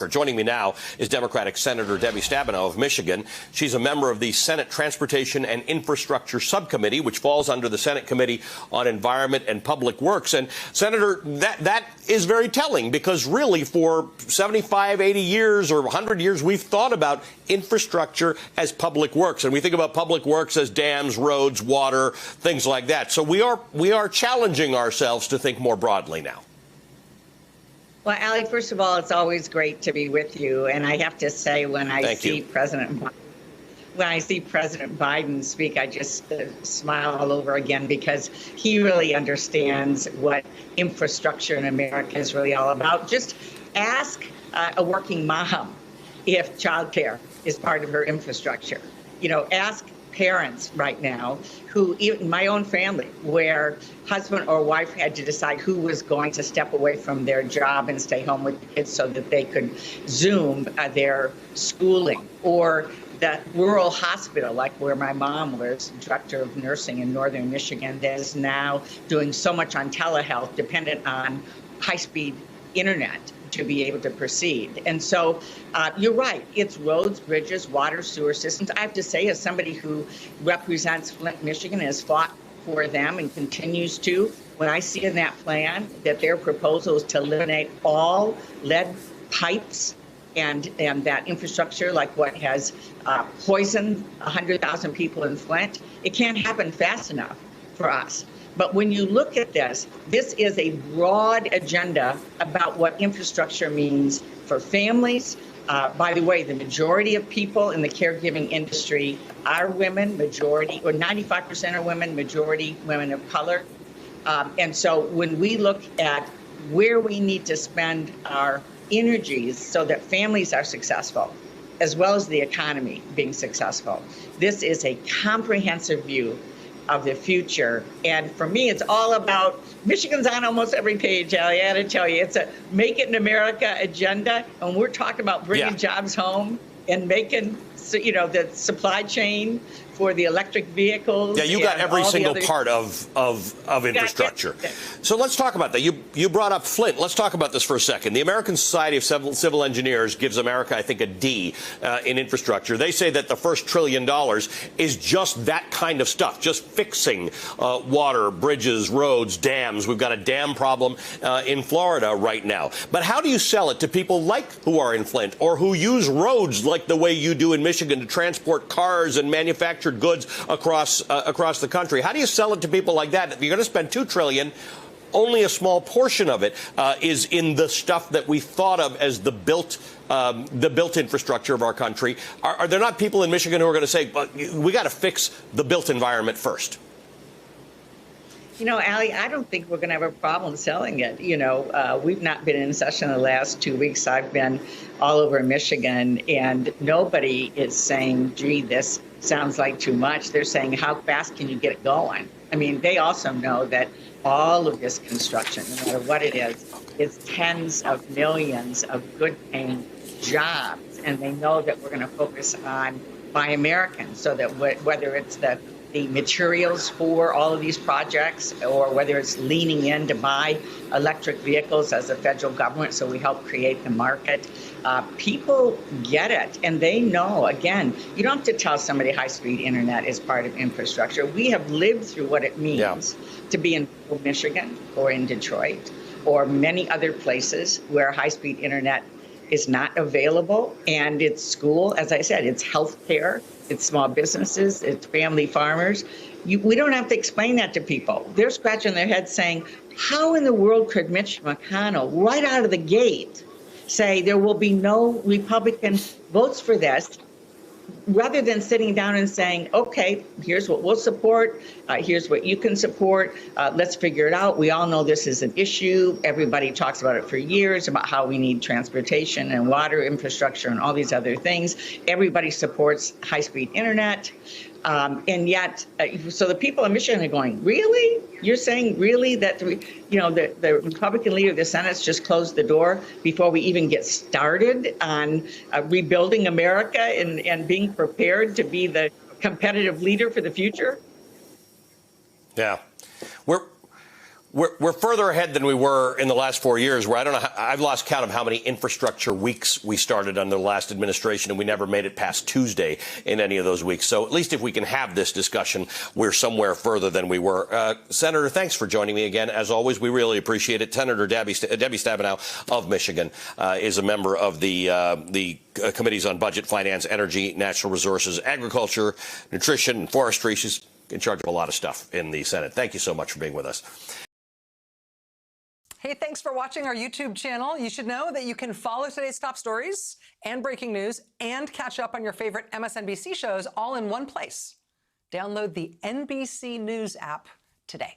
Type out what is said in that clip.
Joining me now is Democratic Senator Debbie Stabenow of Michigan. She's a member of the Senate Transportation and Infrastructure Subcommittee, which falls under the Senate Committee on Environment and Public Works. And, Senator, that is very telling because really for 75, 80 years or 100 years, we've thought about infrastructure as public works. And we think about public works as dams, roads, water, things like that. So we are challenging ourselves to think more broadly now. Well, Ali, first of all, it's always great to be with you. And I have to say, when I see President Biden speak, I just smile all over again because he really understands what infrastructure in America is really all about. Just ask a working mom if childcare is part of her infrastructure. You know, ask parents right now who, even my own family, where husband or wife had to decide who was going to step away from their job and stay home with the kids so that they could Zoom their schooling, or the rural hospital, like where my mom was, director of nursing in northern Michigan, that is now doing so much on telehealth, dependent on high-speed internet to be able to proceed. And so you're right, it's roads, bridges, water, sewer systems. I have to say, as somebody who represents Flint, Michigan, and has fought for them and continues to, when I see in that plan that their proposal is to eliminate all lead pipes and that infrastructure, like what has poisoned 100,000 people in Flint, it can't happen fast enough for us. But when you look at this is a broad agenda about what infrastructure means for families. By the way, the majority of people in the caregiving industry are women, majority, or 95% are women, majority women of color. And so when we look at where we need to spend our energies so that families are successful, as well as the economy being successful, this is a comprehensive view of the future. And for me, it's all about, Michigan's on almost every page, Ali. I got to tell you, it's a Make It in America agenda. And we're talking about bringing jobs home and making, you know, the supply chain for the electric vehicles. Yeah, you got every single part of infrastructure. So let's talk about that. You brought up Flint. Let's talk about this for a second. The American Society of Civil Engineers gives America, I think, a D in infrastructure. They say that the first $1 trillion is just that kind of stuff, just fixing water, bridges, roads, dams. We've got a dam problem in Florida right now. But how do you sell it to people like who are in Flint or who use roads like the way you do in Michigan to transport cars and manufactured goods across the country? How do you sell it to people like that? If you're going to spend $2 trillion, only a small portion of it is in the stuff that we thought of as the built infrastructure of our country. Are there not people in Michigan who are going to say, but we got to fix the built environment first? You know, Ali, I don't think we're going to have a problem selling it. You know, we've not been in session the last 2 weeks. I've been all over Michigan, and nobody is saying, gee, this sounds like too much. They're saying, how fast can you get it going? I mean, they also know that all of this construction, no matter what it is tens of millions of good-paying jobs. And they know that we're going to focus on Buy American, so that whether it's the materials for all of these projects, or whether it's leaning in to buy electric vehicles as a federal government, so we help create the market. People get it, and they know, again, you don't have to tell somebody high-speed internet is part of infrastructure. We have lived through what it means to be in Michigan or in Detroit or many other places where high-speed internet is not available. And it's school, as I said, it's healthcare, it's small businesses, it's family farmers. We don't have to explain that to people. They're scratching their heads saying, how in the world could Mitch McConnell, right out of the gate, say there will be no Republican votes for this, rather than sitting down and saying, okay, here's what we'll support, here's what you can support, let's figure it out. We all know this is an issue. Everybody talks about it for years, about how we need transportation and water infrastructure and all these other things. Everybody supports high-speed internet. And yet, so the people in Michigan are going, really? You're saying really that, the Republican leader of the Senate's just closed the door before we even get started on rebuilding America and being prepared to be the competitive leader for the future? Yeah. We're further ahead than we were in the last 4 years, where I don't know, I've lost count of how many infrastructure weeks we started under the last administration, and we never made it past Tuesday in any of those weeks. So at least if we can have this discussion, we're somewhere further than we were. Senator, thanks for joining me again. As always, we really appreciate it. Senator Debbie Stabenow of Michigan is a member of the committees on budget, finance, energy, natural resources, agriculture, nutrition, and forestry. She's in charge of a lot of stuff in the Senate. Thank you so much for being with us. Hey, thanks for watching our YouTube channel. You should know that you can follow today's top stories and breaking news and catch up on your favorite MSNBC shows all in one place. Download the NBC News app today.